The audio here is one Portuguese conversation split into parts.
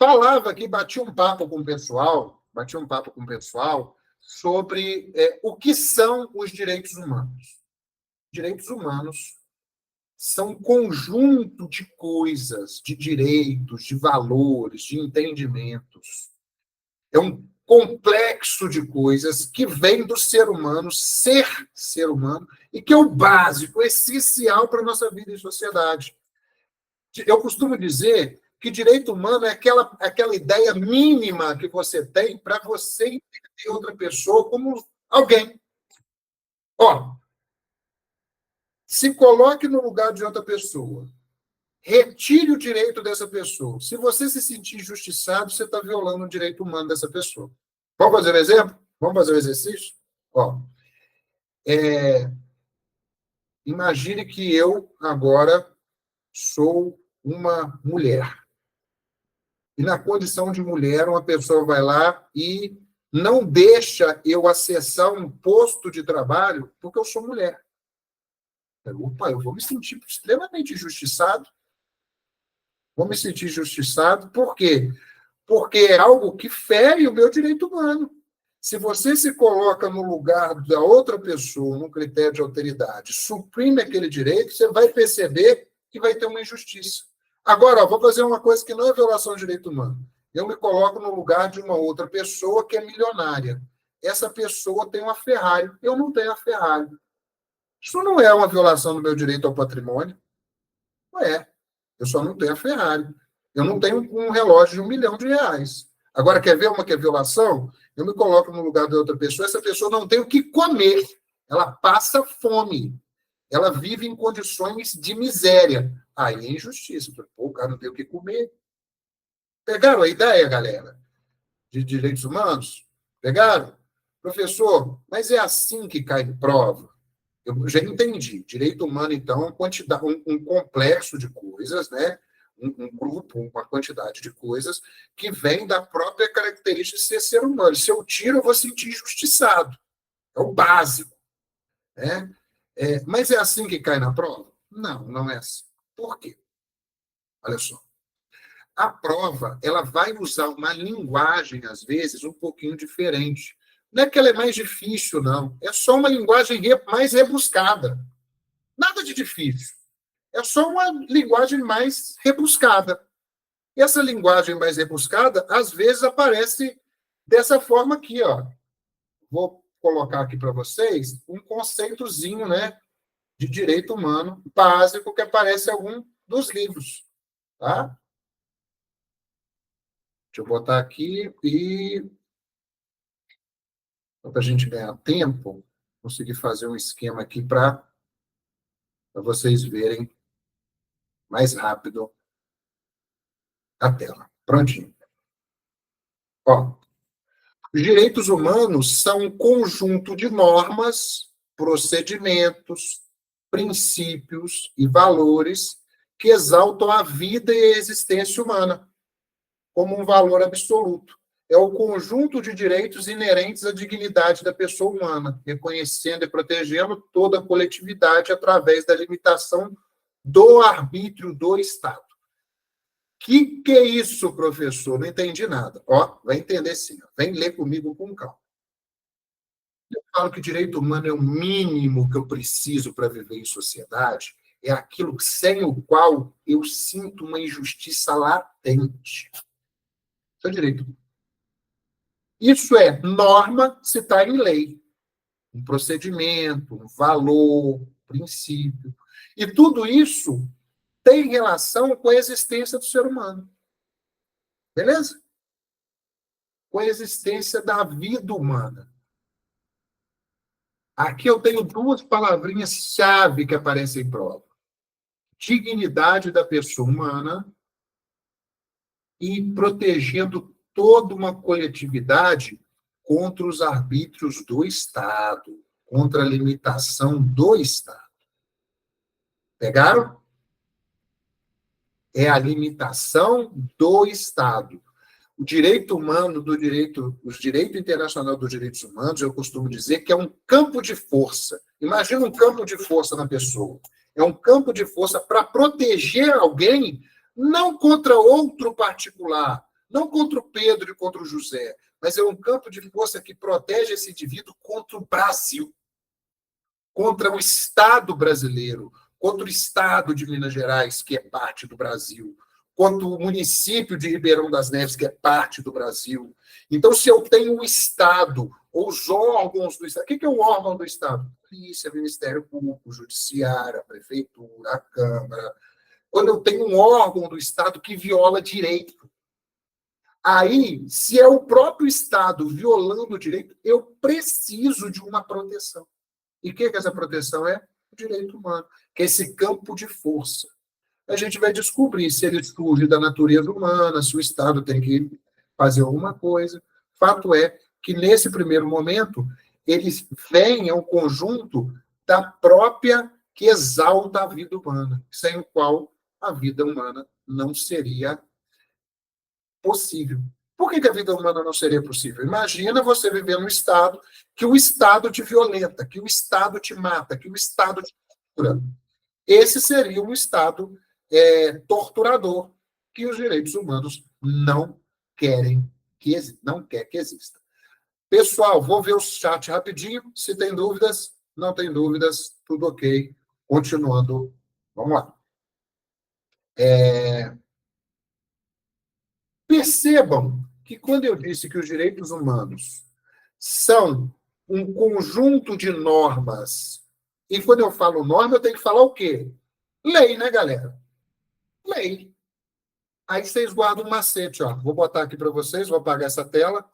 falava aqui, bati um papo com o pessoal sobre o que são os direitos humanos. Direitos humanos são um conjunto de coisas, de direitos, de valores, de entendimentos. É um complexo de coisas que vem do ser humano, ser humano, e que é o básico, essencial para a nossa vida em sociedade. Eu costumo dizer que direito humano é aquela ideia mínima que você tem para você entender outra pessoa como alguém. Ó, se coloque no lugar de outra pessoa. Retire o direito dessa pessoa. Se você se sentir injustiçado, você está violando o direito humano dessa pessoa. Vamos fazer um exemplo? Vamos fazer um exercício? Ó, imagine que eu agora sou uma mulher. E na condição de mulher, uma pessoa vai lá e não deixa eu acessar um posto de trabalho porque eu sou mulher. Opa, eu vou me sentir extremamente injustiçado. Vou me sentir injustiçado. Por quê? Porque é algo que fere o meu direito humano. Se você se coloca no lugar da outra pessoa, num critério de alteridade, suprime aquele direito, você vai perceber que vai ter uma injustiça. Agora, vou fazer uma coisa que não é violação de direito humano. Eu me coloco no lugar de uma outra pessoa que é milionária. Essa pessoa tem uma Ferrari, eu não tenho a Ferrari. Isso não é uma violação do meu direito ao patrimônio? Não é. Eu só não tenho a Ferrari. Eu não tenho um relógio de R$1 milhão. Agora, quer ver uma que é violação? Eu me coloco no lugar da outra pessoa, essa pessoa não tem o que comer. Ela passa fome. Ela vive em condições de miséria. Aí é injustiça. Pô, o cara não tem o que comer. Pegaram a ideia, galera? De direitos humanos? Pegaram? Professor, mas é assim que cai em prova? Eu já entendi. Direito humano, então, um complexo de coisas, né? Um grupo, uma quantidade de coisas que vem da própria característica de ser humano. Se eu tiro, eu vou sentir injustiçado. É o básico. Né? Mas é assim que cai na prova? Não, não é assim. Por quê? Olha só. A prova ela vai usar uma linguagem, às vezes, um pouquinho diferente. Não é que ela é mais difícil, não. É só uma linguagem mais rebuscada. Nada de difícil. É só uma linguagem mais rebuscada. E essa linguagem mais rebuscada, às vezes, aparece dessa forma aqui. Ó. Vou colocar aqui para vocês um conceitozinho, né, de direito humano básico que aparece em algum dos livros. Tá? Deixa eu botar aqui e, para a gente ganhar tempo, conseguir fazer um esquema aqui para vocês verem mais rápido a tela. Prontinho. Ó, os direitos humanos são um conjunto de normas, procedimentos, princípios e valores que exaltam a vida e a existência humana como um valor absoluto. É o conjunto de direitos inerentes à dignidade da pessoa humana, reconhecendo e protegendo toda a coletividade através da limitação do arbítrio do Estado. Que é isso, professor? Não entendi nada. Ó, vai entender sim. Vem ler comigo com calma. Eu falo que direito humano é o mínimo que eu preciso para viver em sociedade, é aquilo sem o qual eu sinto uma injustiça latente. Isso é direito. Isso é norma se está em lei. Um procedimento, um valor, princípio. E tudo isso tem relação com a existência do ser humano. Beleza? Com a existência da vida humana. Aqui eu tenho duas palavrinhas-chave que aparecem em prova. Dignidade da pessoa humana e protegendo toda uma coletividade contra os arbítrios do Estado, contra a limitação do Estado. Pegaram? É a limitação do Estado. O direito humano, o direito internacional dos direitos humanos, eu costumo dizer que é um campo de força. Imagina um campo de força na pessoa. É um campo de força para proteger alguém, não contra outro particular, não contra o Pedro e contra o José, mas é um campo de força que protege esse indivíduo contra o Brasil, contra o Estado brasileiro, contra o Estado de Minas Gerais, que é parte do Brasil, contra o município de Ribeirão das Neves, que é parte do Brasil. Então, se eu tenho o Estado, ou os órgãos do Estado, o que é o órgão do Estado? Polícia, Ministério Público, Judiciário, a Prefeitura, a Câmara. Quando eu tenho um órgão do Estado que viola direito. Aí, se é o próprio Estado violando o direito, eu preciso de uma proteção. E o que essa proteção é? O direito humano, que é esse campo de força. A gente vai descobrir se ele surge da natureza humana, se o Estado tem que fazer alguma coisa. Fato é que, nesse primeiro momento, eles vêm ao conjunto da própria que exalta a vida humana, sem o qual a vida humana não seria possível. Por que a vida humana não seria possível? Imagina você viver num Estado que o Estado te violenta, que o Estado te mata, que o Estado te tortura. Esse seria um Estado torturador que os direitos humanos não querem não quer que exista. Pessoal, vou ver o chat rapidinho. Se tem dúvidas, não tem dúvidas, tudo ok. Continuando, vamos lá. Percebam que quando eu disse que os direitos humanos são um conjunto de normas, e quando eu falo norma, eu tenho que falar o quê? Lei, né, galera? Lei. Aí vocês guardam um macete, ó. Vou botar aqui para vocês, vou apagar essa tela.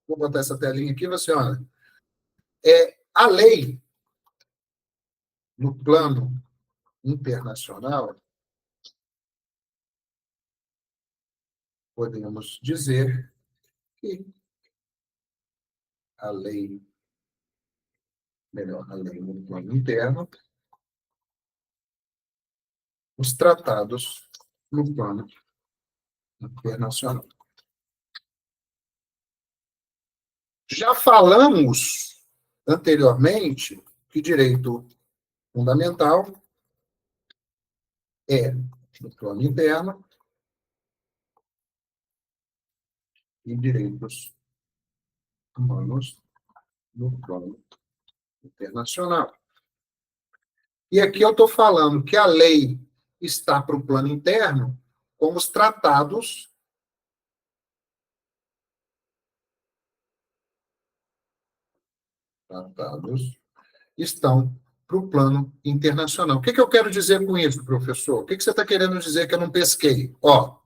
Vou botar essa telinha aqui, você olha. A lei, no plano internacional, podemos dizer que a lei, melhor, a lei no plano interno, os tratados no plano internacional. Já falamos anteriormente que direito fundamental é no plano interno e direitos humanos no plano internacional. E aqui eu estou falando que a lei está para o plano interno, como os tratados estão para o plano internacional. O que eu quero dizer com isso, professor? O que você está querendo dizer que eu não pesquei? Ó,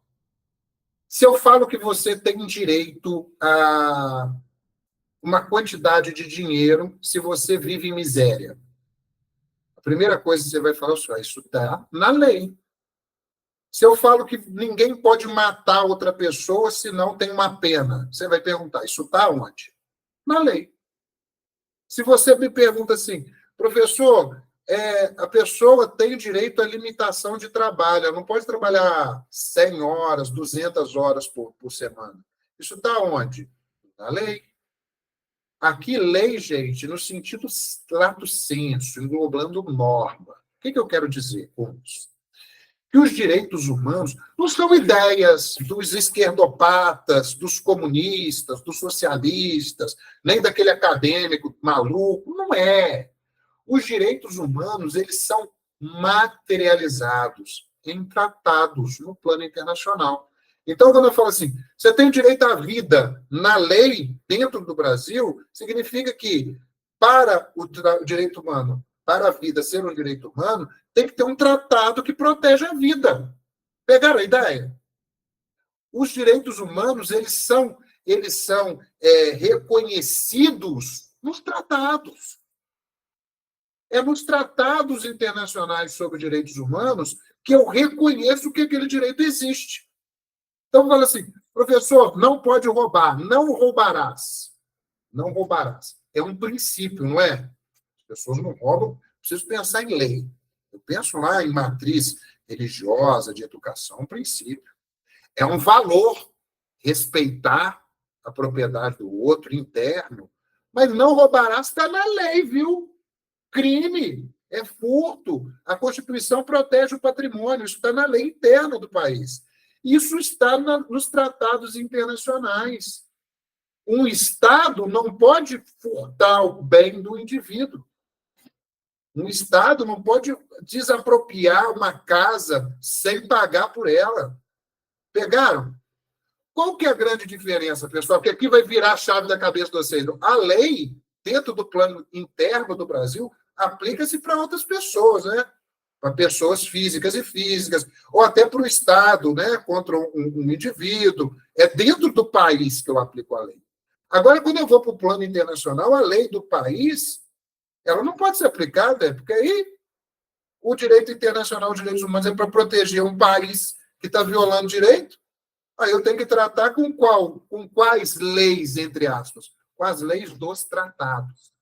se eu falo que você tem direito a uma quantidade de dinheiro se você vive em miséria, a primeira coisa que você vai falar é isso está na lei. Se eu falo que ninguém pode matar outra pessoa se não tem uma pena, você vai perguntar, isso está onde? Na lei. Se você me pergunta assim, professor, a pessoa tem direito à limitação de trabalho, ela não pode trabalhar 100 horas, 200 horas por semana. Isso está onde? Na lei. Aqui, lei, gente, no sentido lato sensu, englobando norma. O que eu quero dizer com isso? Que os direitos humanos não são ideias dos esquerdopatas, dos comunistas, dos socialistas, nem daquele acadêmico maluco. Não é. Os direitos humanos, eles são materializados em tratados no plano internacional. Então, quando eu falo assim, você tem direito à vida na lei dentro do Brasil, significa que para o direito humano, para a vida ser um direito humano, tem que ter um tratado que protege a vida. Pegaram a ideia? Os direitos humanos, eles são reconhecidos nos tratados. É nos tratados internacionais sobre direitos humanos que eu reconheço que aquele direito existe. Então, fala assim, professor, não pode roubar, não roubarás. Não roubarás. É um princípio, não é? As pessoas não roubam, preciso pensar em lei. Eu penso lá em matriz religiosa, de educação, um princípio. É um valor respeitar a propriedade do outro, interno, mas não roubarás está na lei, viu? Crime, é furto. A Constituição protege o patrimônio, isso está na lei interna do país. Isso está nos tratados internacionais. Um Estado não pode furtar o bem do indivíduo. Um Estado não pode desapropriar uma casa sem pagar por ela. Pegaram? Qual que é a grande diferença, pessoal? Que aqui vai virar a chave da cabeça de vocês. A lei, dentro do plano interno do Brasil, aplica-se para outras pessoas, né? Para pessoas físicas e físicas, ou até para o Estado, né? Contra um indivíduo. É dentro do país que eu aplico a lei. Agora, quando eu vou para o plano internacional, a lei do país, ela não pode ser aplicada, porque aí o direito internacional de direitos humanos é para proteger um país que está violando direito. Aí eu tenho que tratar com qual? Com quais leis, entre aspas? Com as leis dos tratados.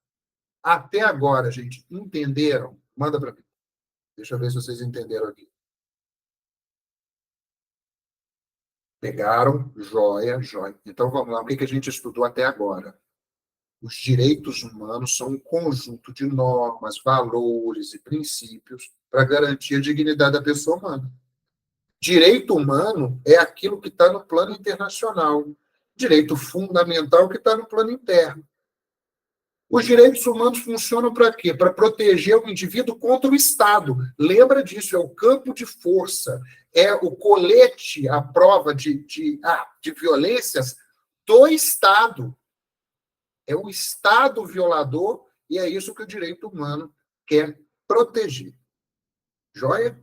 Até agora, gente, entenderam? Manda para mim. Deixa eu ver se vocês entenderam aqui. Pegaram? Joia, joia. Então vamos lá. O que a gente estudou até agora? Os direitos humanos são um conjunto de normas, valores e princípios para garantir a dignidade da pessoa humana. Direito humano é aquilo que está no plano internacional. Direito fundamental que está no plano interno. Os direitos humanos funcionam para quê? Para proteger o indivíduo contra o Estado. Lembra disso, é o campo de força, é o colete, a prova de violências do Estado. É o Estado violador e é isso que o direito humano quer proteger. Joia?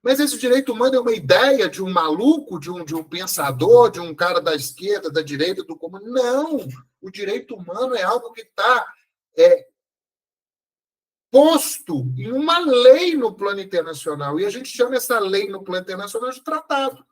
Mas esse direito humano é uma ideia de um maluco, de um pensador, de um cara da esquerda, da direita, do comunismo. Não! O direito humano é algo que está posto em uma lei no plano internacional. E a gente chama essa lei no plano internacional de tratado.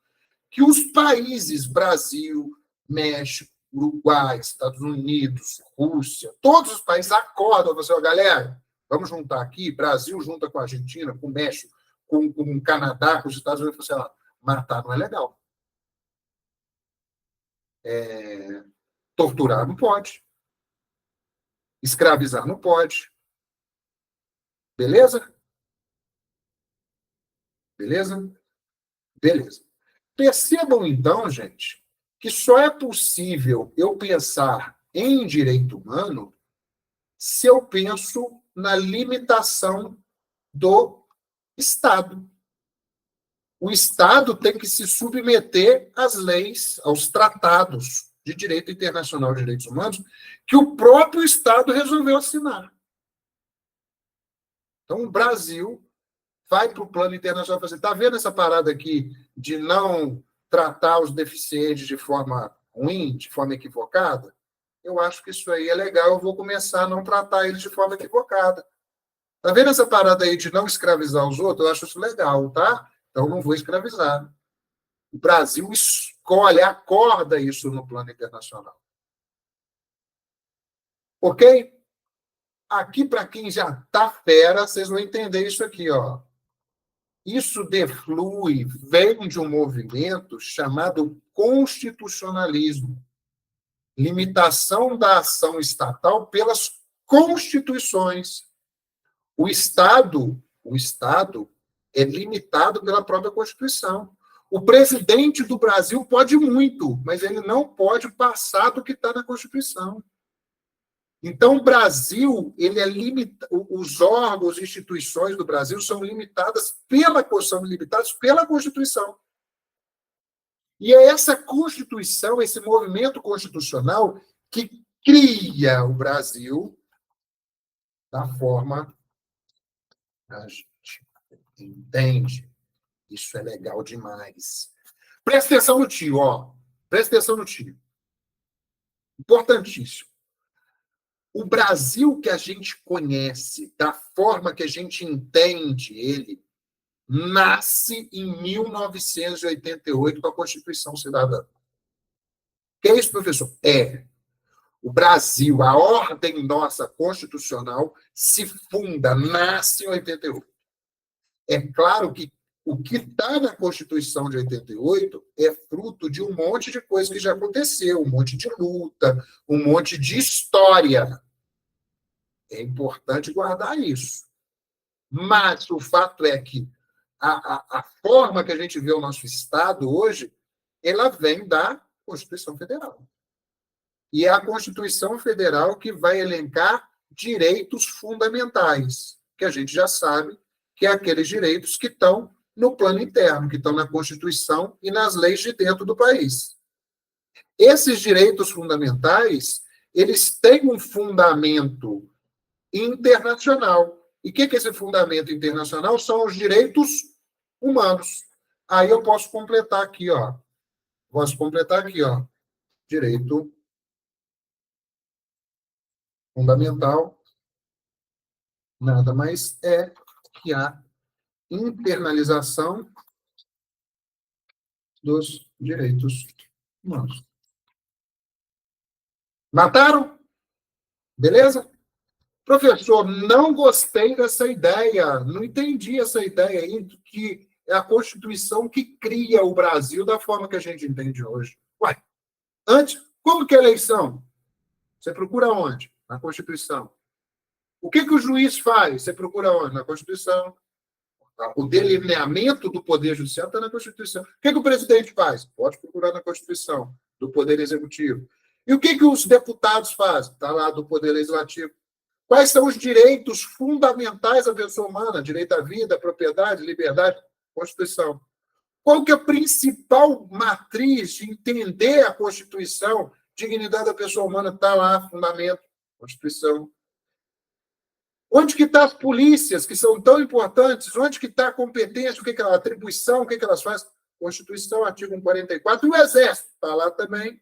Que os países, Brasil, México, Uruguai, Estados Unidos, Rússia, todos os países acordam, você, galera, vamos juntar aqui, Brasil junta com a Argentina, com o México, com o Canadá, com os Estados Unidos, sei lá, matar não é legal. Torturar não pode. Escravizar não pode. Beleza? Beleza? Beleza. Percebam, então, gente, que só é possível eu pensar em direito humano se eu penso na limitação do Estado. O Estado tem que se submeter às leis, aos tratados de direito internacional de direitos humanos que o próprio Estado resolveu assinar. Então, o Brasil vai para o plano internacional e fala assim, está vendo essa parada aqui de não tratar os deficientes de forma ruim, de forma equivocada? Eu acho que isso aí é legal, eu vou começar a não tratar eles de forma equivocada. Está vendo essa parada aí de não escravizar os outros? Eu acho isso legal, tá? Então, não vou escravizar. O Brasil escolhe, acorda isso no plano internacional. Ok? Aqui, para quem já está fera, vocês vão entender isso aqui, ó. Isso deflui, vem de um movimento chamado constitucionalismo. Limitação da ação estatal pelas constituições. O Estado é limitado pela própria Constituição. O presidente do Brasil pode muito, mas ele não pode passar do que está na Constituição. Então, o Brasil, ele é os órgãos, instituições do Brasil são limitadas pela Constituição. E é essa Constituição, esse movimento constitucional, que cria o Brasil da forma que a gente entende. Isso é legal demais. Presta atenção no tio, ó. Presta atenção no tio. Importantíssimo. O Brasil que a gente conhece, da forma que a gente entende ele, nasce em 1988 com a Constituição Cidadã. O que é isso, professor? O Brasil, a ordem nossa constitucional, se funda, nasce em 88. É claro que o que está na Constituição de 88 é fruto de um monte de coisa que já aconteceu, um monte de luta, um monte de história. É importante guardar isso. Mas o fato é que a forma que a gente vê o nosso Estado hoje, ela vem da Constituição Federal. E é a Constituição Federal que vai elencar direitos fundamentais, que a gente já sabe que é aqueles direitos que estão no plano interno, que estão na Constituição e nas leis de dentro do país. Esses direitos fundamentais, eles têm um fundamento internacional. E o que é esse fundamento internacional? São os direitos humanos. Aí eu posso completar aqui, ó. Direito fundamental nada mais é que a internalização dos direitos humanos. Mataram? Beleza? Professor, não gostei dessa ideia, não entendi essa ideia aí, de que é a Constituição que cria o Brasil da forma que a gente entende hoje. Ué, antes, como que é a eleição? Você procura onde? Na Constituição. O que o juiz faz? Você procura onde? Na Constituição. O delineamento do Poder Judiciário está na Constituição. O que o presidente faz? Pode procurar na Constituição, do Poder Executivo. E o que os deputados fazem? Está lá do Poder Legislativo. Quais são os direitos fundamentais da pessoa humana? Direito à vida, propriedade, liberdade, Constituição. Qual que é a principal matriz de entender a Constituição? Dignidade da pessoa humana está lá, fundamento, Constituição. Onde que estão as polícias, que são tão importantes? Onde que está a competência, o que é a atribuição, o que elas fazem? Constituição, artigo 144, e o Exército está lá também.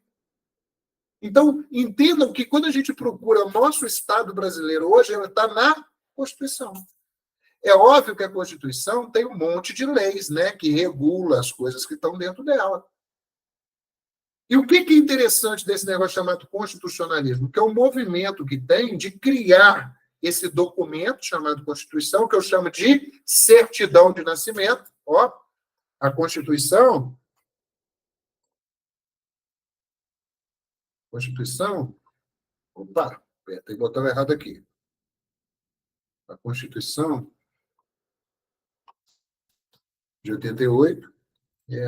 Então, entendam que quando a gente procura o nosso Estado brasileiro hoje, ela está na Constituição. É óbvio que a Constituição tem um monte de leis, né, que regula as coisas que estão dentro dela. E o que é interessante desse negócio chamado constitucionalismo? Que é um movimento que tem de criar esse documento chamado Constituição, que eu chamo de certidão de nascimento. Ó, a Constituição... Opa, tem botão errado aqui. A Constituição de 88 é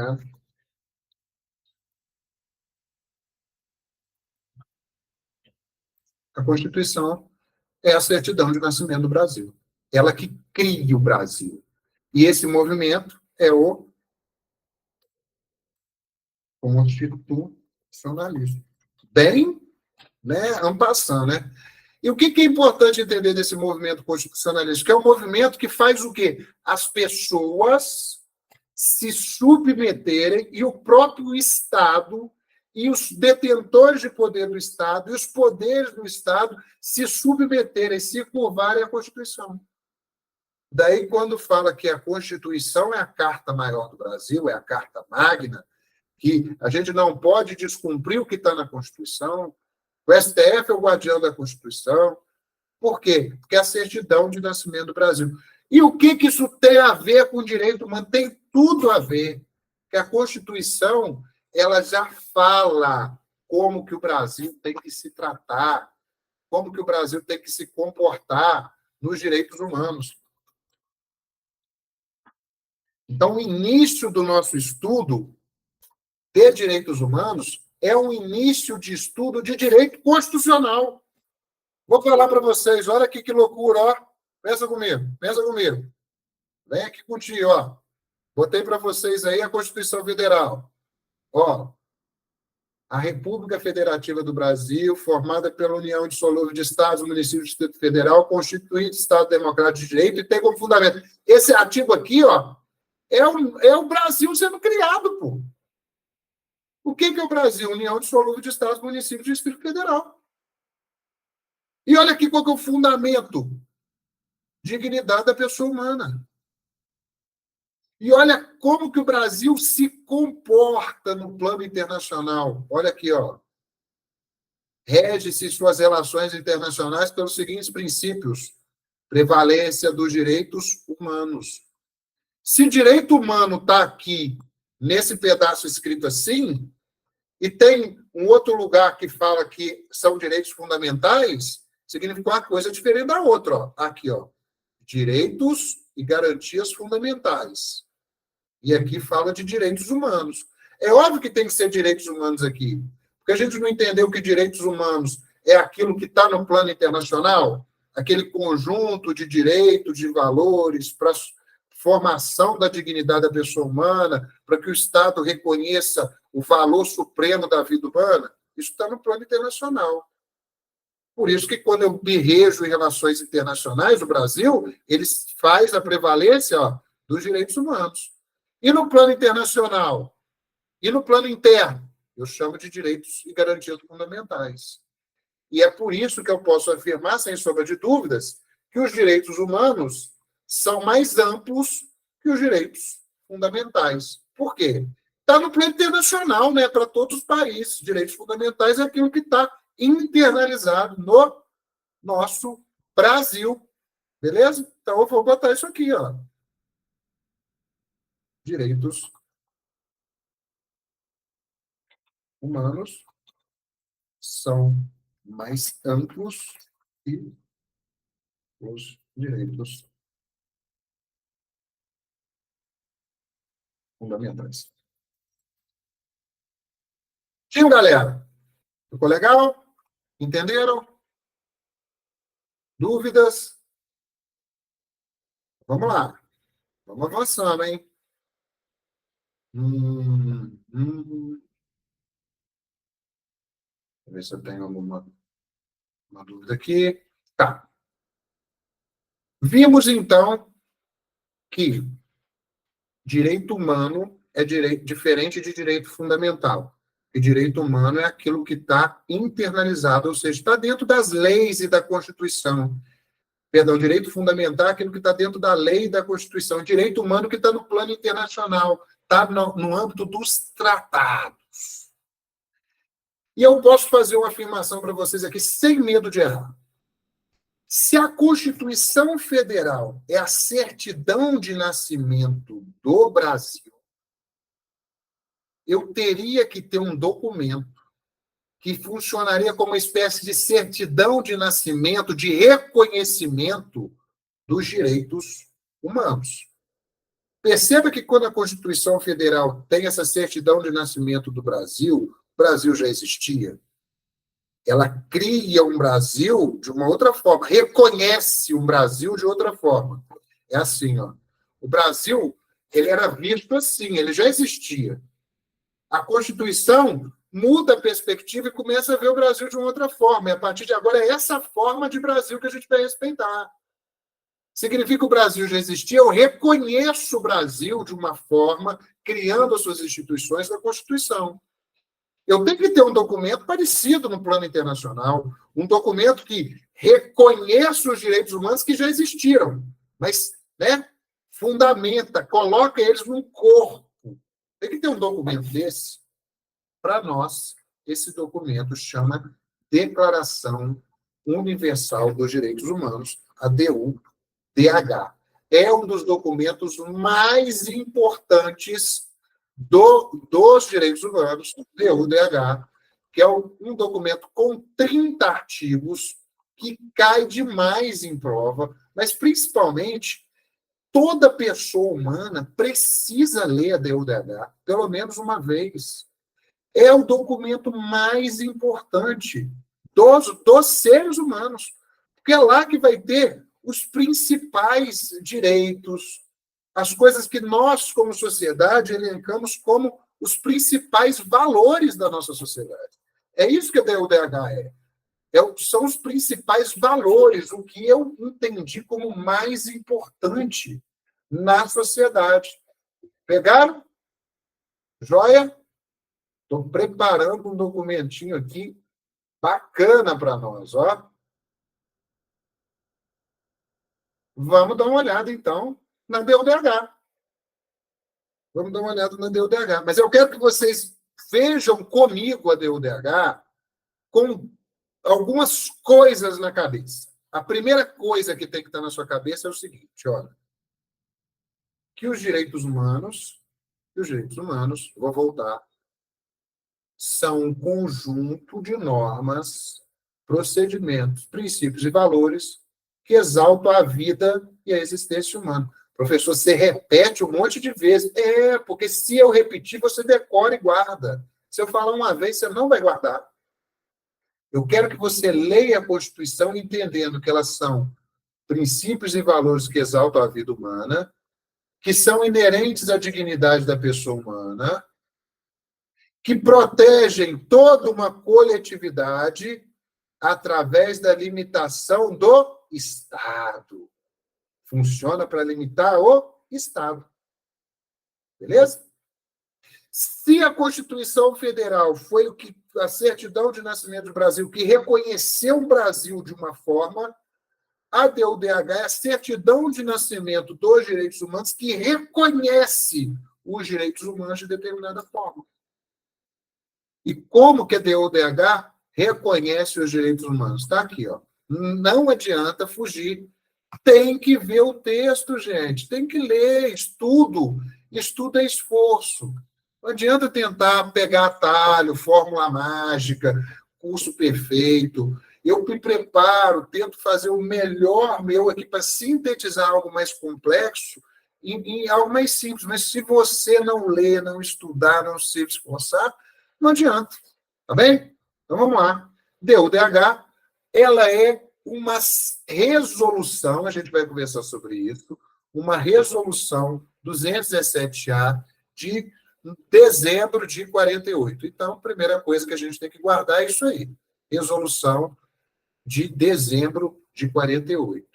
a Constituição é a certidão de nascimento do Brasil. Ela que cria o Brasil. E esse movimento é o constitucionalismo. Bem, né, en passant, né? E o que é importante entender desse movimento constitucionalista? Que é um movimento que faz o quê? As pessoas se submeterem e o próprio Estado e os detentores de poder do Estado e os poderes do Estado se submeterem, se curvarem à Constituição. Daí, quando fala que a Constituição é a carta maior do Brasil, é a carta magna, que a gente não pode descumprir o que está na Constituição, o STF é o guardião da Constituição. Por quê? Porque é a certidão de nascimento do Brasil. E o que isso tem a ver com o direito humano? Tem tudo a ver. Porque a Constituição, ela já fala como que o Brasil tem que se tratar, como que o Brasil tem que se comportar nos direitos humanos. Então, o início do nosso estudo de direitos humanos é um início de estudo de direito constitucional. Vou falar para vocês, olha aqui que loucura, ó. Pensa comigo. Vem aqui contigo, ó. Botei para vocês aí a Constituição Federal. Ó, a República Federativa do Brasil, formada pela União Indissolúvel de Estados, Municípios e Distrito Federal, constituído Estado Democrático de Direito e tem como fundamento. Esse artigo aqui, ó, é o Brasil sendo criado, pô. O que é o Brasil? União Indissolúvel de Estados, Municípios e Distrito Federal. E olha aqui qual que é o fundamento. Dignidade da pessoa humana. E olha como que o Brasil se comporta no plano internacional. Olha aqui, ó. Rege-se suas relações internacionais pelos seguintes princípios. Prevalência dos direitos humanos. Se direito humano está aqui, nesse pedaço escrito assim, e tem um outro lugar que fala que são direitos fundamentais, significa uma coisa diferente da outra. Ó. Aqui, ó. Direitos e garantias fundamentais. E aqui fala de direitos humanos. É óbvio que tem que ser direitos humanos aqui, porque a gente não entendeu que direitos humanos é aquilo que está no plano internacional, aquele conjunto de direitos, de valores para formação da dignidade da pessoa humana, para que o Estado reconheça o valor supremo da vida humana. Isso está no plano internacional. Por isso que, quando eu me rejo em relações internacionais, o Brasil, ele faz a prevalência, ó, dos direitos humanos. E no plano internacional? E no plano interno? Eu chamo de direitos e garantias fundamentais. E é por isso que eu posso afirmar, sem sombra de dúvidas, que os direitos humanos são mais amplos que os direitos fundamentais. Por quê? Está no plano internacional, né, para todos os países. Direitos fundamentais é aquilo que está internalizado no nosso Brasil. Beleza? Então, eu vou botar isso aqui, ó. Direitos humanos são mais amplos que os direitos fundamentais. Tio, galera? Ficou legal? Entenderam? Dúvidas? Vamos lá. Vamos avançando, hein? Hum, hum. Deixa eu ver se eu tenho alguma uma dúvida aqui. Tá. Vimos, então, que direito humano é diferente de direito fundamental. E direito humano é aquilo que está internalizado, ou seja, está dentro das leis e da Constituição. Perdão, direito fundamental é aquilo que está dentro da lei e da Constituição. Direito humano que está no plano internacional, está no âmbito dos tratados. E eu posso fazer uma afirmação para vocês aqui, sem medo de errar. Se a Constituição Federal é a certidão de nascimento do Brasil, eu teria que ter um documento que funcionaria como uma espécie de certidão de nascimento, de reconhecimento dos direitos humanos. Perceba que, quando a Constituição Federal tem essa certidão de nascimento do Brasil, o Brasil já existia. Ela cria um Brasil de uma outra forma, reconhece um Brasil de outra forma. É assim, ó. O Brasil, ele era visto assim, ele já existia. A Constituição muda a perspectiva e começa a ver o Brasil de uma outra forma. E, a partir de agora, é essa forma de Brasil que a gente vai respeitar. Significa que o Brasil já existia, eu reconheço o Brasil de uma forma, criando as suas instituições da Constituição. Eu tenho que ter um documento parecido no plano internacional, um documento que reconheça os direitos humanos que já existiram, mas, né, fundamenta, coloca eles num corpo. Tem que ter um documento desse. Para nós, esse documento chama Declaração Universal dos Direitos Humanos, a DUDH. É um dos documentos mais importantes dos direitos humanos, DUDH, que é um documento com 30 artigos, que cai demais em prova, mas, principalmente, toda pessoa humana precisa ler a DUDH, pelo menos uma vez. É o documento mais importante dos seres humanos, porque é lá que vai ter os principais direitos, as coisas que nós, como sociedade, elencamos como os principais valores da nossa sociedade. É isso que a DUDH é. São os principais valores, o que eu entendi como mais importante na sociedade. Pegaram? Joia? Estou preparando um documentinho aqui bacana para nós, ó. Vamos dar uma olhada, então, na DUDH. Vamos dar uma olhada na DUDH. Mas eu quero que vocês vejam comigo a DUDH com algumas coisas na cabeça. A primeira coisa que tem que estar na sua cabeça é o seguinte, olha, que os direitos humanos, vou voltar, são um conjunto de normas, procedimentos, princípios e valores que exaltam a vida e a existência humana. Professor, você repete um monte de vezes. Porque se eu repetir, você decora e guarda. Se eu falar uma vez, você não vai guardar. Eu quero que você leia a Constituição entendendo que elas são princípios e valores que exaltam a vida humana, que são inerentes à dignidade da pessoa humana, que protegem toda uma coletividade através da limitação do Estado. Funciona para limitar o Estado. Beleza? Se a Constituição Federal foi o que a certidão de nascimento do Brasil que reconheceu o Brasil de uma forma, a DUDH é a certidão de nascimento dos direitos humanos que reconhece os direitos humanos de determinada forma. E como que a DUDH reconhece os direitos humanos? Está aqui, ó. Não adianta fugir. Tem que ver o texto, gente. Tem que ler. Estudo. Estudo é esforço. Não adianta tentar pegar atalho, fórmula mágica, curso perfeito. Eu me preparo, tento fazer o melhor meu aqui para sintetizar algo mais complexo em algo mais simples. Mas se você não ler, não estudar, não se esforçar, não adianta. Tá bem? Então vamos lá. DUDH, ela é uma resolução, a gente vai conversar sobre isso, uma resolução 217A de dezembro de 48. Então, a primeira coisa que a gente tem que guardar é isso aí. Resolução de dezembro de 48.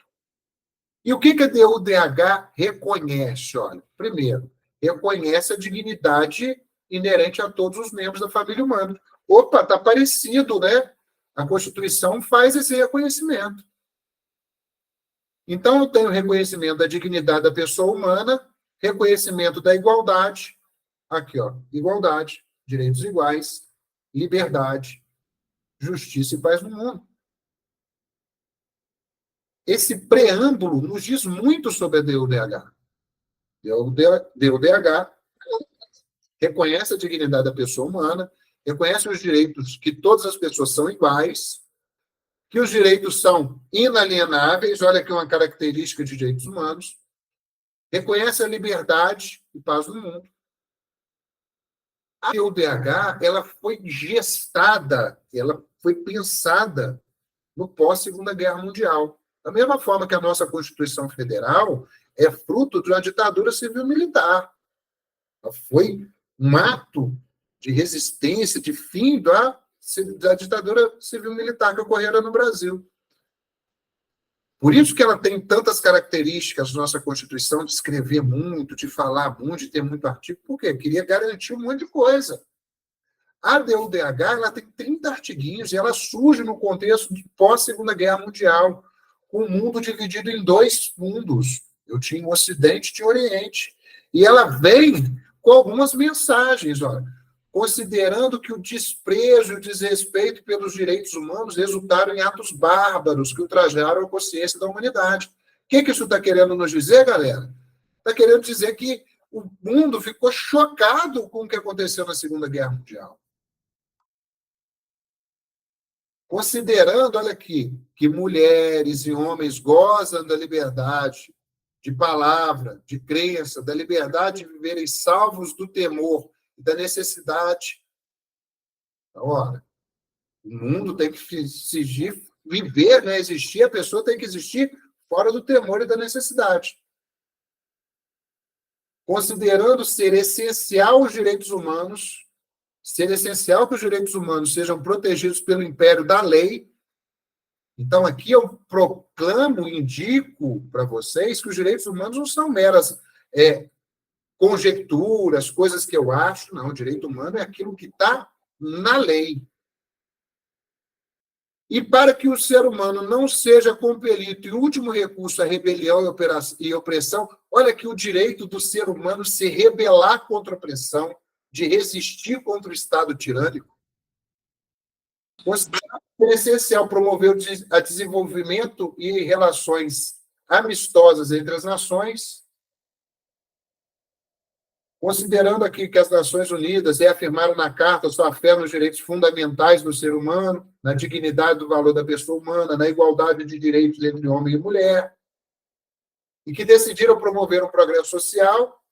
E o que a DUDH reconhece? Olha, primeiro, reconhece a dignidade inerente a todos os membros da família humana. Opa, está parecido, né? A Constituição faz esse reconhecimento. Então, eu tenho reconhecimento da dignidade da pessoa humana, reconhecimento da igualdade, aqui, ó, igualdade, direitos iguais, liberdade, justiça e paz no mundo. Esse preâmbulo nos diz muito sobre a DUDH. DUDH reconhece a dignidade da pessoa humana, reconhece os direitos que todas as pessoas são iguais, que os direitos são inalienáveis, olha aqui uma característica de direitos humanos, reconhece a liberdade e paz no mundo. A DUDH, ela foi gestada, ela foi pensada no pós-Segunda Guerra Mundial. Da mesma forma que a nossa Constituição Federal é fruto de uma ditadura civil-militar. Foi um ato de resistência, de fim da ditadura civil-militar que ocorrera no Brasil. Por isso que ela tem tantas características, nossa Constituição, de escrever muito, de falar muito, de ter muito artigo. Por quê? Queria garantir um monte de coisa. A DUDH ela tem 30 artiguinhos e ela surge no contexto de pós-Segunda Guerra Mundial, com o mundo dividido em dois mundos. Eu tinha o Ocidente e tinha o Oriente. E ela vem com algumas mensagens, olha, considerando que o desprezo e o desrespeito pelos direitos humanos resultaram em atos bárbaros que ultrajaram a consciência da humanidade. O que isso está querendo nos dizer, galera? Está querendo dizer que o mundo ficou chocado com o que aconteceu na Segunda Guerra Mundial. Considerando, olha aqui, que mulheres e homens gozam da liberdade de palavra, de crença, da liberdade de viverem salvos do temor e da necessidade. Ora, o mundo tem que exigir, viver, né? Existir, a pessoa tem que existir fora do temor e da necessidade. Considerando ser essencial os direitos humanos, ser essencial que os direitos humanos sejam protegidos pelo império da lei. Então, aqui eu proclamo, indico para vocês que os direitos humanos não são meras conjecturas, coisas que eu acho. Não, o direito humano é aquilo que está na lei. E para que o ser humano não seja compelido, em último recurso, à rebelião e opressão, olha aqui o direito do ser humano se rebelar contra a opressão, de resistir contra o Estado tirânico. Considera essencial promover o desenvolvimento e relações amistosas entre as nações, considerando aqui que as Nações Unidas reafirmaram na Carta sua fé nos direitos fundamentais do ser humano, na dignidade do valor da pessoa humana, na igualdade de direitos entre homem e mulher. e que decidiram promover um progresso social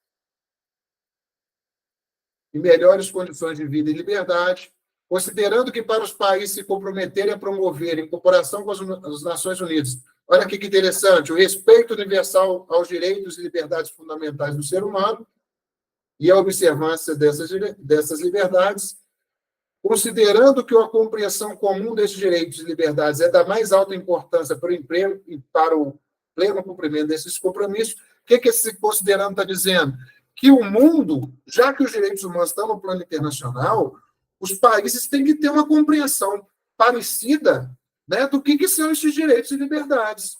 e melhores condições de vida e liberdade, considerando que para os países se comprometerem a promover, em comparação com as Nações Unidas, olha aqui que interessante, o respeito universal aos direitos e liberdades fundamentais do ser humano e a observância dessas liberdades, considerando que a compreensão comum desses direitos e liberdades é da mais alta importância para o emprego e para o pleno cumprimento desses compromissos, o que esse considerando está dizendo? Que o mundo, já que os direitos humanos estão no plano internacional, os países têm que ter uma compreensão parecida, né, do que são esses direitos e liberdades.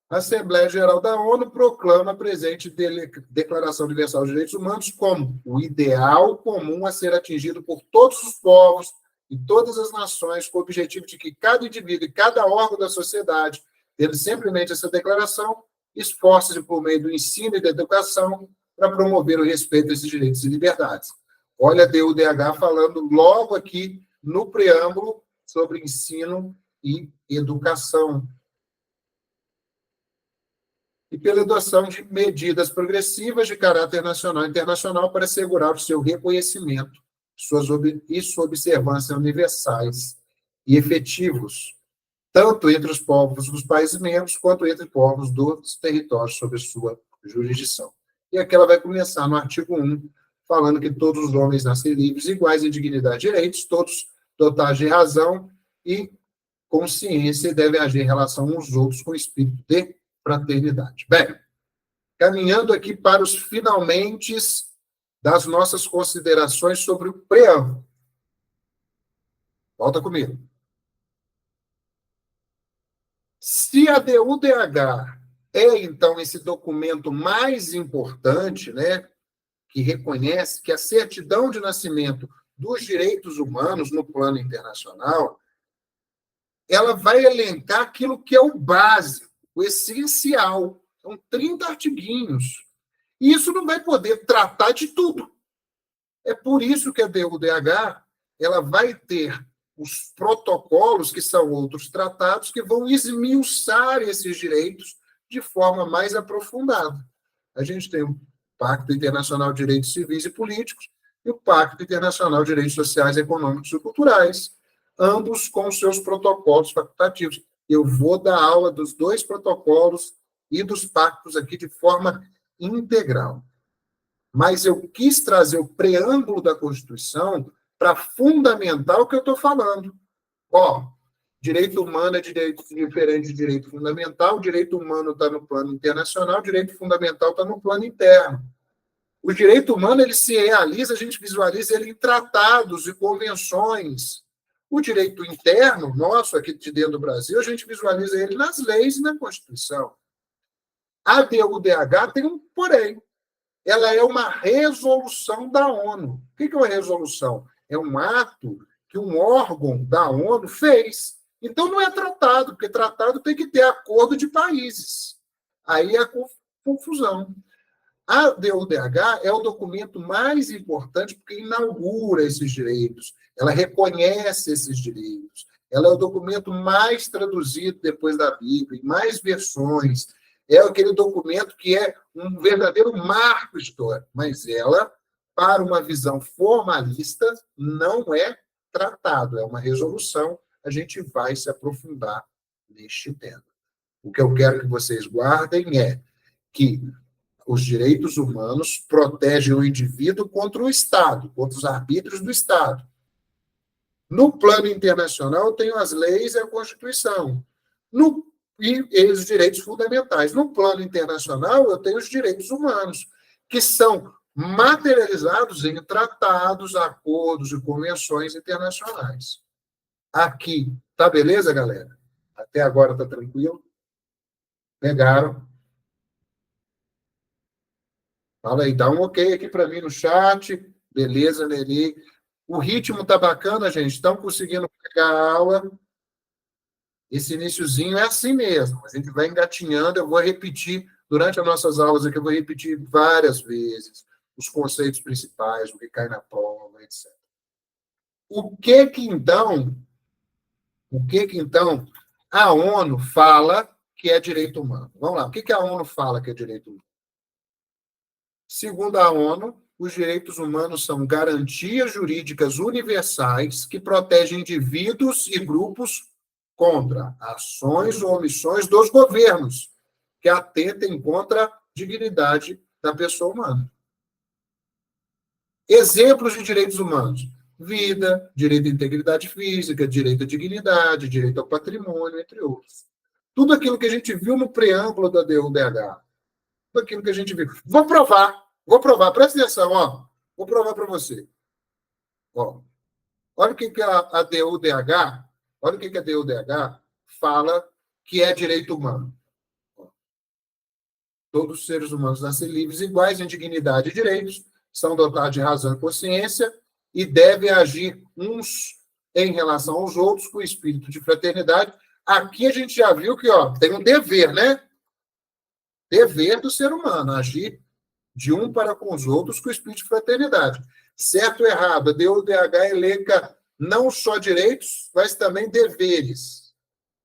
A Assembleia Geral da ONU proclama a presente Declaração Universal dos Direitos Humanos como o ideal comum a ser atingido por todos os povos e todas as nações, com o objetivo de que cada indivíduo e cada órgão da sociedade, tendo sempre em mente essa declaração, esforce-se por meio do ensino e da educação para promover o respeito a esses direitos e liberdades. Olha a DUDH falando logo aqui no preâmbulo sobre ensino e educação. E pela adoção de medidas progressivas de caráter nacional e internacional para assegurar o seu reconhecimento e sua observância universais e efetivos, tanto entre os povos dos países membros, quanto entre povos dos territórios sob sua jurisdição. E aqui ela vai começar no artigo 1, falando que todos os homens nascem livres, iguais em dignidade e direitos, todos dotados de razão e consciência e devem agir em relação uns aos outros com espírito de fraternidade. Bem, caminhando aqui para os finalmente das nossas considerações sobre o preâmbulo. Volta comigo. Se a DUDH é, então, esse documento mais importante, né, que reconhece que a certidão de nascimento dos direitos humanos no plano internacional, ela vai elencar aquilo que é o básico, o essencial. São 30 artiguinhos. E isso não vai poder tratar de tudo. É por isso que a DUDH ela vai ter os protocolos, que são outros tratados, que vão esmiuçar esses direitos de forma mais aprofundada. A gente tem o Pacto Internacional de Direitos Civis e Políticos e o Pacto Internacional de Direitos Sociais, Econômicos e Culturais, ambos com seus protocolos facultativos. Eu vou dar aula dos dois protocolos e dos pactos aqui de forma integral. Mas eu quis trazer o preâmbulo da Constituição para fundamentar o que eu estou falando. Ó, direito humano é direito diferente de direito fundamental, o direito humano está no plano internacional, o direito fundamental está no plano interno. O direito humano ele se realiza, a gente visualiza ele em tratados e convenções. O direito interno, nosso, aqui de dentro do Brasil, a gente visualiza ele nas leis e na Constituição. A DUDH tem um porém. Ela é uma resolução da ONU. O que é uma resolução? É um ato que um órgão da ONU fez. Então, não é tratado, porque tratado tem que ter acordo de países. Aí é a confusão. A DUDH é o documento mais importante porque inaugura esses direitos, ela reconhece esses direitos, ela é o documento mais traduzido depois da Bíblia, em mais versões, é aquele documento que é um verdadeiro marco histórico, mas ela, para uma visão formalista, não é tratado, é uma resolução, a gente vai se aprofundar neste tema. O que eu quero que vocês guardem é que os direitos humanos protegem o indivíduo contra o Estado, contra os arbítrios do Estado. No plano internacional, eu tenho as leis e a Constituição. E os direitos fundamentais. No plano internacional, eu tenho os direitos humanos, que são materializados em tratados, acordos e convenções internacionais. Aqui, tá beleza, galera? Até agora tá tranquilo? Pegaram? Fala aí, dá um ok aqui para mim no chat. Beleza, Leli. O ritmo tá bacana, gente. Estão conseguindo pegar a aula. Esse iniciozinho é assim mesmo. A gente vai engatinhando. Eu vou repetir, durante as nossas aulas aqui, eu vou repetir várias vezes os conceitos principais, o que cai na prova, etc. O que que, então, a ONU fala que é direito humano? Vamos lá, o que a ONU fala que é direito humano? Segundo a ONU, os direitos humanos são garantias jurídicas universais que protegem indivíduos e grupos contra ações ou omissões dos governos que atentem contra a dignidade da pessoa humana. Exemplos de direitos humanos: vida, direito à integridade física, direito à dignidade, direito ao patrimônio, entre outros. Tudo aquilo que a gente viu no preâmbulo da DUDH. Tudo aquilo que a gente viu. Vou provar, presta atenção, ó. Vou provar para você. Ó, olha o que a DUDH, olha o que a DUDH fala que é direito humano. Todos os seres humanos nascem livres, iguais em dignidade e direitos, são dotados de razão e consciência e devem agir uns em relação aos outros com espírito de fraternidade. Aqui a gente já viu que tem um dever, né? Dever do ser humano, agir de um para com os outros com espírito de fraternidade. Certo ou errado, a DUDH elenca não só direitos, mas também deveres.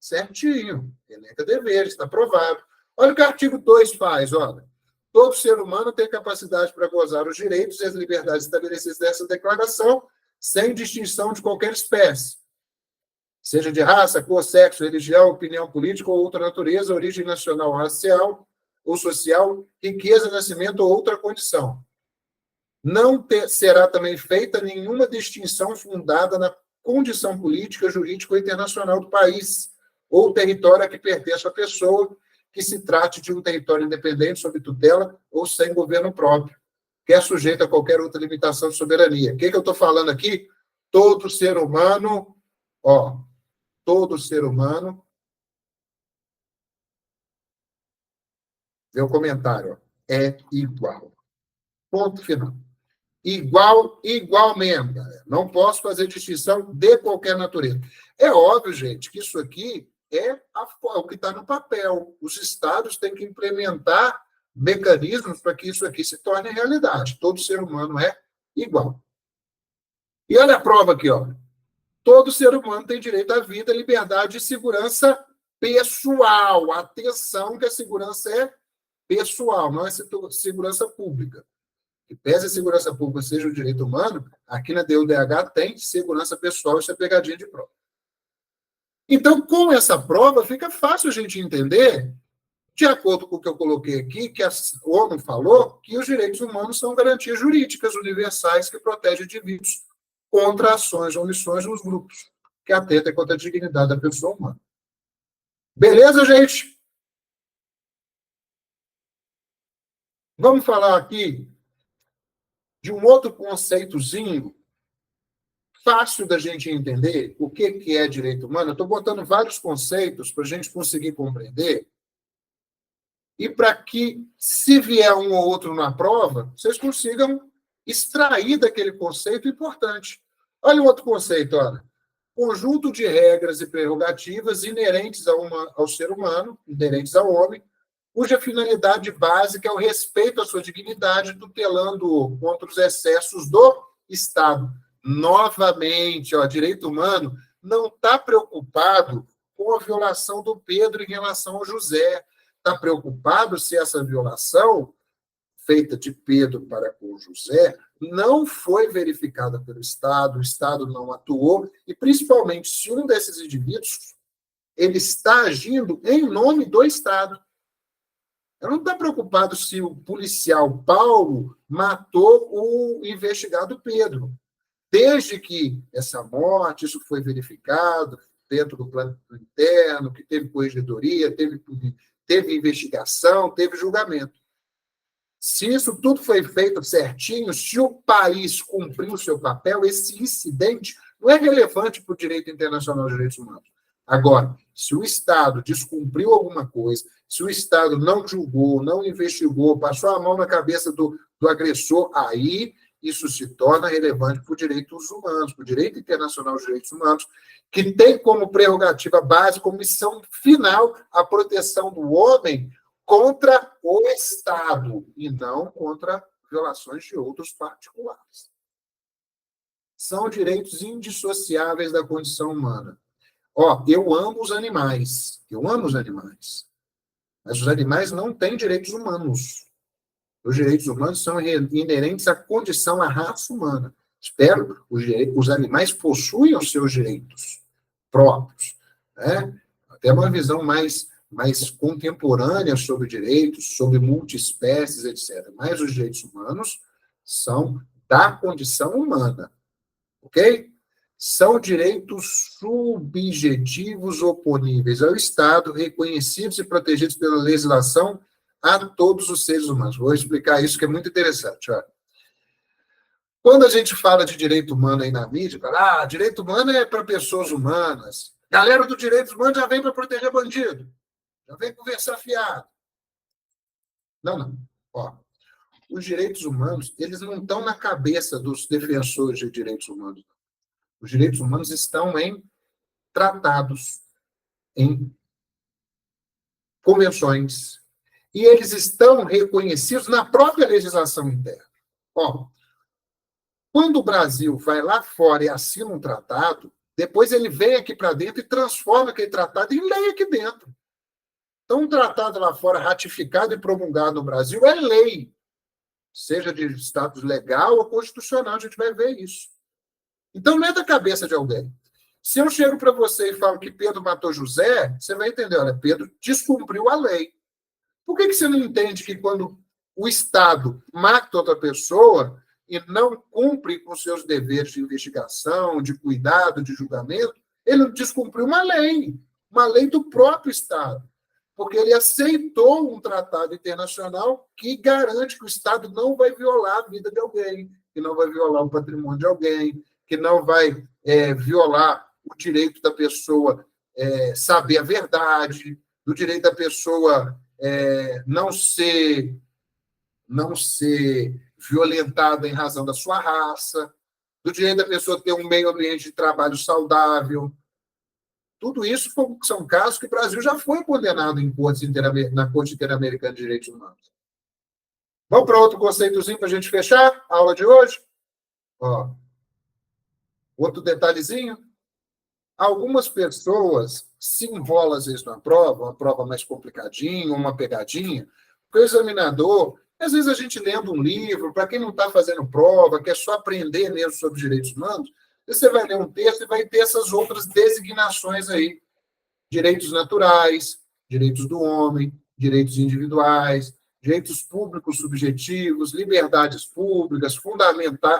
Certinho, elenca deveres, está aprovado. Olha o que o artigo 2 faz, olha. Todo ser humano tem capacidade para gozar os direitos e as liberdades estabelecidas nessa declaração, sem distinção de qualquer espécie, seja de raça, cor, sexo, religião, opinião política ou outra natureza, origem nacional, racial ou social, riqueza, nascimento ou outra condição. Não será também feita nenhuma distinção fundada na condição política, jurídica ou internacional do país ou território a que pertence a pessoa, que se trate de um território independente, sob tutela ou sem governo próprio, que é sujeito a qualquer outra limitação de soberania. O que eu estou falando aqui? Todo ser humano, todo ser humano, vê o comentário, é igual. Ponto final. Igualmente. Não posso fazer distinção de qualquer natureza. É óbvio, gente, que isso aqui é o que está no papel. Os estados têm que implementar mecanismos para que isso aqui se torne realidade. Todo ser humano é igual. E olha a prova aqui, ó. Todo ser humano tem direito à vida, liberdade e segurança pessoal. Atenção que a segurança é pessoal, não é segurança pública. Que pese a segurança pública seja um direito humano, aqui na DUDH tem segurança pessoal, isso é pegadinha de prova. Então, com essa prova, fica fácil a gente entender, de acordo com o que eu coloquei aqui, que a ONU falou que os direitos humanos são garantias jurídicas universais que protegem indivíduos contra ações ou omissões nos grupos, que atentam contra a dignidade da pessoa humana. Beleza, gente? Vamos falar aqui de um outro conceitozinho fácil da gente entender o que é direito humano. Eu estou botando vários conceitos para a gente conseguir compreender e para que, se vier um ou outro na prova, vocês consigam extrair daquele conceito importante. Olha o outro conceito, olha. Conjunto de regras e prerrogativas inerentes ao ser humano, inerentes ao homem, cuja finalidade básica é o respeito à sua dignidade, tutelando contra os excessos do Estado. Novamente, direito humano não está preocupado com a violação do Pedro em relação ao José. Está preocupado se essa violação, feita de Pedro para com o José, não foi verificada pelo Estado, o Estado não atuou, e principalmente se um desses indivíduos ele está agindo em nome do Estado. Ela não está preocupado se o policial Paulo matou o investigado Pedro. Desde que essa morte, isso foi verificado dentro do plano interno, que teve corregedoria, teve investigação, teve julgamento. Se isso tudo foi feito certinho, se o país cumpriu o seu papel, esse incidente não é relevante para o direito internacional de direitos humanos. Agora, se o Estado descumpriu alguma coisa, se o Estado não julgou, não investigou, passou a mão na cabeça do agressor, aí isso se torna relevante para os direitos humanos, para o direito internacional de direitos humanos, que tem como prerrogativa base, como missão final, a proteção do homem contra o Estado e não contra violações de outros particulares. São direitos indissociáveis da condição humana. Eu amo os animais. Eu amo os animais. Mas os animais não têm direitos humanos. Os direitos humanos são inerentes à condição, à raça humana. Espero, os animais possuem os seus direitos próprios, né? Até uma visão mais contemporânea sobre direitos, sobre multiespécies, etc. Mas os direitos humanos são da condição humana, ok? São direitos subjetivos oponíveis ao Estado, reconhecidos e protegidos pela legislação a todos os seres humanos. Vou explicar isso, que é muito interessante. Ó. Quando a gente fala de direito humano aí na mídia, fala, direito humano é para pessoas humanas. Galera do direito humano já vem para proteger bandido. Já vem conversar fiado. Não. Ó, os direitos humanos, eles não estão na cabeça dos defensores de direitos humanos. Os direitos humanos estão em tratados, em convenções, e eles estão reconhecidos na própria legislação interna. Ó, quando o Brasil vai lá fora e assina um tratado, depois ele vem aqui para dentro e transforma aquele tratado em lei aqui dentro. Então, um tratado lá fora ratificado e promulgado no Brasil é lei, seja de status legal ou constitucional, a gente vai ver isso. Então, não é da cabeça de alguém. Se eu chego para você e falo que Pedro matou José, você vai entender, olha, Pedro descumpriu a lei. Por que você não entende que quando o Estado mata outra pessoa e não cumpre com seus deveres de investigação, de cuidado, de julgamento, ele descumpriu uma lei do próprio Estado, porque ele aceitou um tratado internacional que garante que o Estado não vai violar a vida de alguém, que não vai violar o patrimônio de alguém, que não vai violar o direito da pessoa saber a verdade, do direito da pessoa não ser violentada em razão da sua raça, do direito da pessoa ter um meio ambiente de trabalho saudável. Tudo isso são casos que o Brasil já foi condenado na Corte Interamericana de Direitos Humanos. Vamos para outro conceitozinho para a gente fechar a aula de hoje? Ó, outro detalhezinho. Algumas pessoas se enrolam, às vezes, numa prova, uma prova mais complicadinha, uma pegadinha, porque o examinador, às vezes a gente lendo um livro, para quem não está fazendo prova, quer só aprender mesmo sobre direitos humanos, você vai ler um texto e vai ter essas outras designações aí. Direitos naturais, direitos do homem, direitos individuais, direitos públicos subjetivos, liberdades públicas,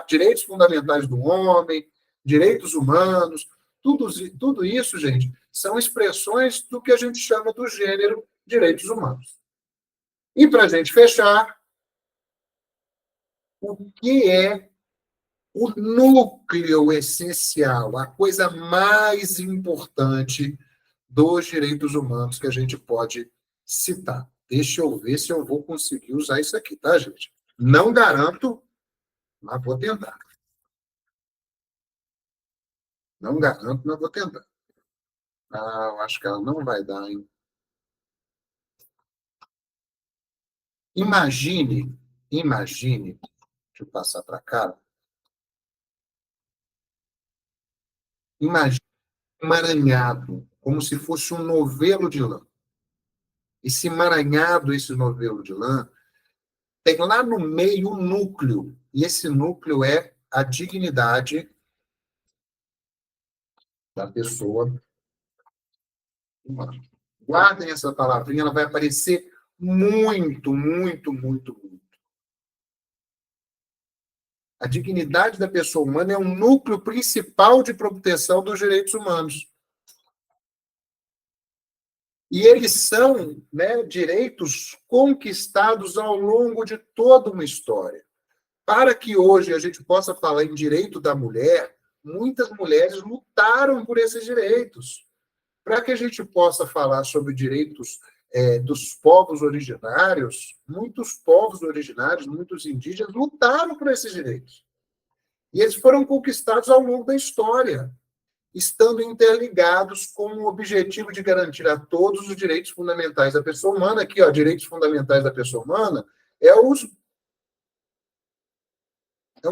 direitos fundamentais do homem, direitos humanos. Tudo isso, gente, são expressões do que a gente chama do gênero direitos humanos. E, para a gente fechar, o que é o núcleo essencial, a coisa mais importante dos direitos humanos que a gente pode citar? Deixa eu ver se eu vou conseguir usar isso aqui, tá, gente? Não garanto, mas vou tentar. Não garanto, mas vou tentar. Eu acho que ela não vai dar, hein? Imagine, deixa eu passar para cá. Imagine um emaranhado, como se fosse um novelo de lã. Esse emaranhado, esse novelo de lã, tem lá no meio um núcleo, e esse núcleo é a dignidade da pessoa humana. Guardem essa palavrinha, ela vai aparecer muito, muito, muito, muito. A dignidade da pessoa humana é um núcleo principal de proteção dos direitos humanos. E eles são, né, direitos conquistados ao longo de toda uma história. Para que hoje a gente possa falar em direito da mulher, muitas mulheres lutaram por esses direitos. Para que a gente possa falar sobre direitos dos povos originários, muitos povos originários, muitos indígenas lutaram por esses direitos. E eles foram conquistados ao longo da história, estando interligados com o objetivo de garantir a todos os direitos fundamentais da pessoa humana. Aqui, ó, direitos fundamentais da pessoa humana é o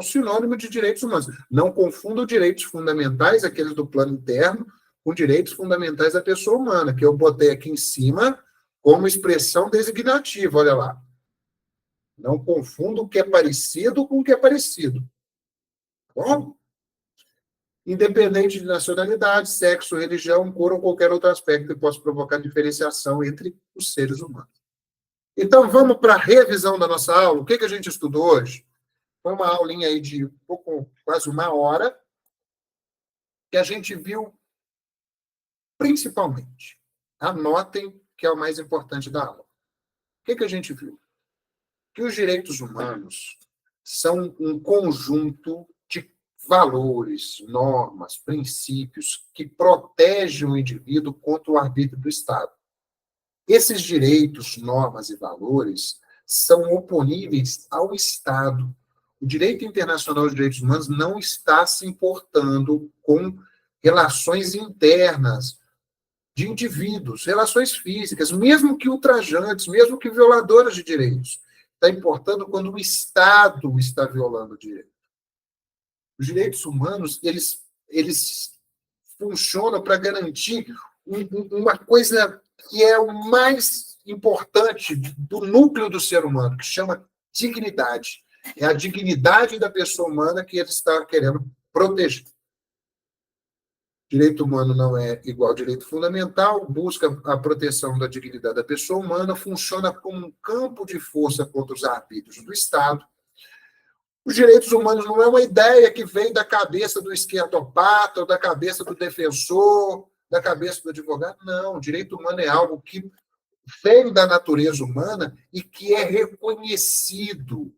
sinônimo de direitos humanos. Não confunda direitos fundamentais, aqueles do plano interno, com direitos fundamentais da pessoa humana, que eu botei aqui em cima como expressão designativa, olha lá. Não confunda o que é parecido com o que é parecido. Tá bom? Independente de nacionalidade, sexo, religião, cor ou qualquer outro aspecto que possa provocar diferenciação entre os seres humanos. Então, vamos para a revisão da nossa aula. O que a gente estudou hoje? Foi uma aulinha aí de quase uma hora, que a gente viu principalmente. Anotem que é o mais importante da aula. O que a gente viu? Que os direitos humanos são um conjunto de valores, normas, princípios que protegem o indivíduo contra o arbítrio do Estado. Esses direitos, normas e valores são oponíveis ao Estado. O direito internacional dos direitos humanos não está se importando com relações internas de indivíduos, relações físicas, mesmo que ultrajantes, mesmo que violadoras de direitos. Está importando quando o Estado está violando o direito. Os direitos humanos, eles funcionam para garantir uma coisa que é o mais importante do núcleo do ser humano, que chama dignidade. É a dignidade da pessoa humana que ele está querendo proteger. Direito humano não é igual ao direito fundamental, busca a proteção da dignidade da pessoa humana, funciona como um campo de força contra os arbítrios do Estado. Os direitos humanos não é uma ideia que vem da cabeça do esquerdopata, ou da cabeça do defensor, da cabeça do advogado. Não, o direito humano é algo que vem da natureza humana e que é reconhecido,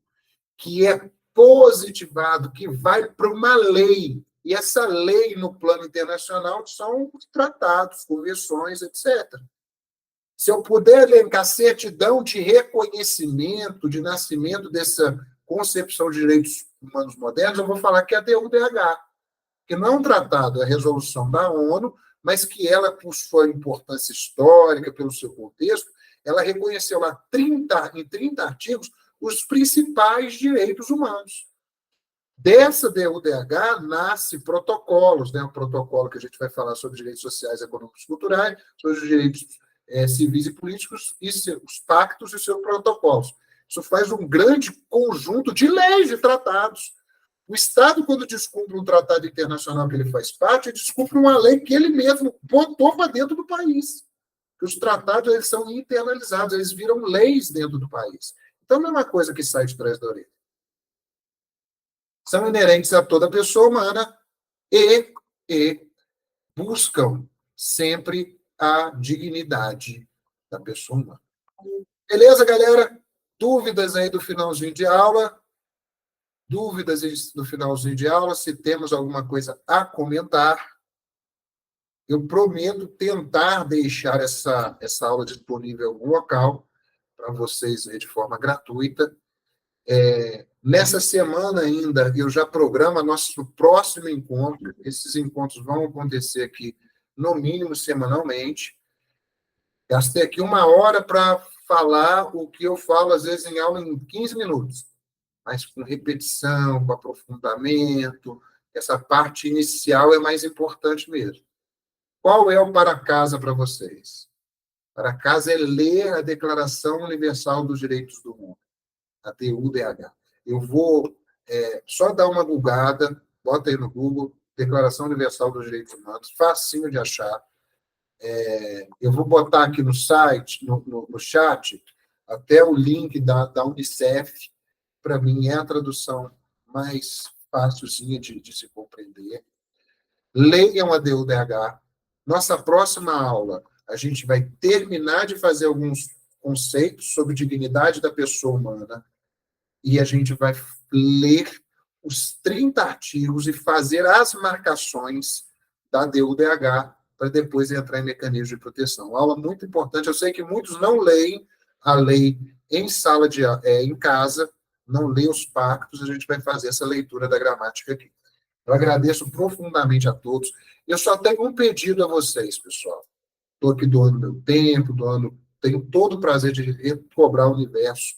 que é positivado, que vai para uma lei. E essa lei, no plano internacional, são os tratados, convenções, etc. Se eu puder elencar certidão de reconhecimento, de nascimento dessa concepção de direitos humanos modernos, eu vou falar que é a DUDH, que não é um tratado, é a resolução da ONU, mas que ela, por sua importância histórica, pelo seu contexto, ela reconheceu lá em 30 artigos os principais direitos humanos. Dessa DUDH nasce protocolos, né? Um protocolo que a gente vai falar sobre direitos sociais, econômicos e culturais, sobre os direitos civis e políticos, e os pactos e seus protocolos. Isso faz um grande conjunto de leis e tratados. O Estado, quando descumpre um tratado internacional que ele faz parte, ele descumpre uma lei que ele mesmo botou para dentro do país. Os tratados, eles são internalizados, eles viram leis dentro do país. Então, não é uma coisa que sai de trás da orelha. São inerentes a toda pessoa humana e buscam sempre a dignidade da pessoa humana. Beleza, galera? Dúvidas aí do finalzinho de aula? Dúvidas do finalzinho de aula? Se temos alguma coisa a comentar, eu prometo tentar deixar essa aula disponível em algum local para vocês aí de forma gratuita. Nessa semana ainda, eu já programo nosso próximo encontro. Esses encontros vão acontecer aqui, no mínimo, semanalmente. Gastei aqui uma hora para falar o que eu falo, às vezes, em aula em 15 minutos. Mas com repetição, com aprofundamento. Essa parte inicial é mais importante mesmo. Qual é o para casa para vocês? Para casa é ler a Declaração Universal dos Direitos do Homem, a DUDH. Eu vou só dar uma googada, bota aí no Google, Declaração Universal dos Direitos Humanos, facinho de achar. Eu vou botar aqui no site, no chat, até o link da Unicef. Para mim, é a tradução mais facilzinha de se compreender. Leiam a DUDH. Nossa próxima aula, a gente vai terminar de fazer alguns conceitos sobre dignidade da pessoa humana e a gente vai ler os 30 artigos e fazer as marcações da DUDH para depois entrar em mecanismo de proteção. Aula muito importante. Eu sei que muitos não leem a lei em casa, não leem os pactos, a gente vai fazer essa leitura da gramática aqui. Eu agradeço profundamente a todos. Eu só tenho um pedido a vocês, pessoal. Estou aqui doando meu tempo, tenho todo o prazer de cobrar ao universo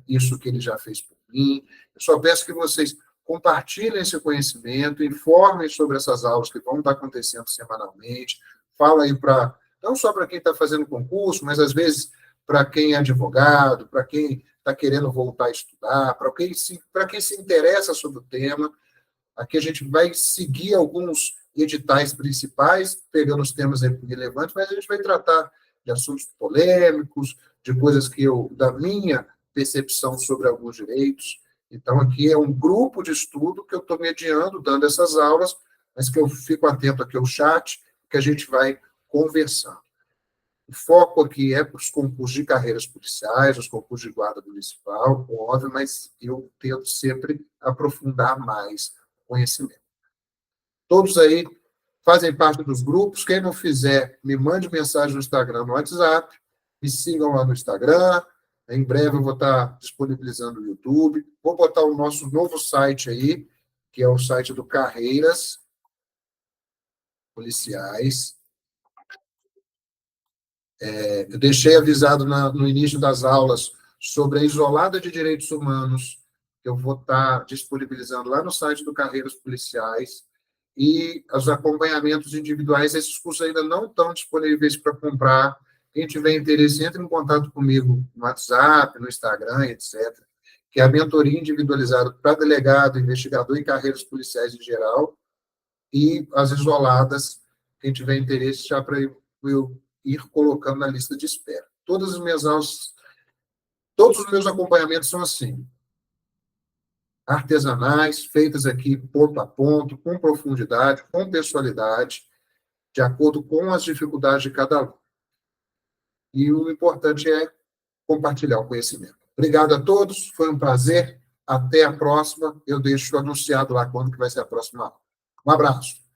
isso que ele já fez por mim. Eu só peço que vocês compartilhem esse conhecimento, informem sobre essas aulas que vão estar acontecendo semanalmente. Fala aí não só para quem está fazendo concurso, mas às vezes para quem é advogado, para quem está querendo voltar a estudar, para quem se interessa sobre o tema. Aqui a gente vai seguir alguns editais principais, pegando os temas relevantes, mas a gente vai tratar de assuntos polêmicos, de coisas da minha percepção sobre alguns direitos. Então, aqui é um grupo de estudo que eu estou mediando, dando essas aulas, mas que eu fico atento aqui ao chat, que a gente vai conversando. O foco aqui é para os concursos de carreiras policiais, os concursos de guarda municipal, óbvio, mas eu tento sempre aprofundar mais o conhecimento. Todos aí fazem parte dos grupos. Quem não fizer, me mande mensagem no Instagram, no WhatsApp, me sigam lá no Instagram. Em breve eu vou estar disponibilizando no YouTube. Vou botar o nosso novo site aí, que é o site do Carreiras Policiais. Eu deixei avisado no início das aulas sobre a isolada de direitos humanos, que eu vou estar disponibilizando lá no site do Carreiras Policiais, e os acompanhamentos individuais. Esses cursos ainda não estão disponíveis para comprar. Quem tiver interesse, entre em contato comigo no WhatsApp, no Instagram, etc., que é a mentoria individualizada para delegado, investigador e carreiras policiais em geral, e as isoladas, quem tiver interesse, já para eu ir colocando na lista de espera. Todas as minhas aulas, todos os meus acompanhamentos são assim, artesanais, feitas aqui ponto a ponto, com profundidade, com pessoalidade, de acordo com as dificuldades de cada aluno. E o importante é compartilhar o conhecimento. Obrigado a todos, foi um prazer. Até a próxima. Eu deixo anunciado lá quando que vai ser a próxima aula. Um abraço.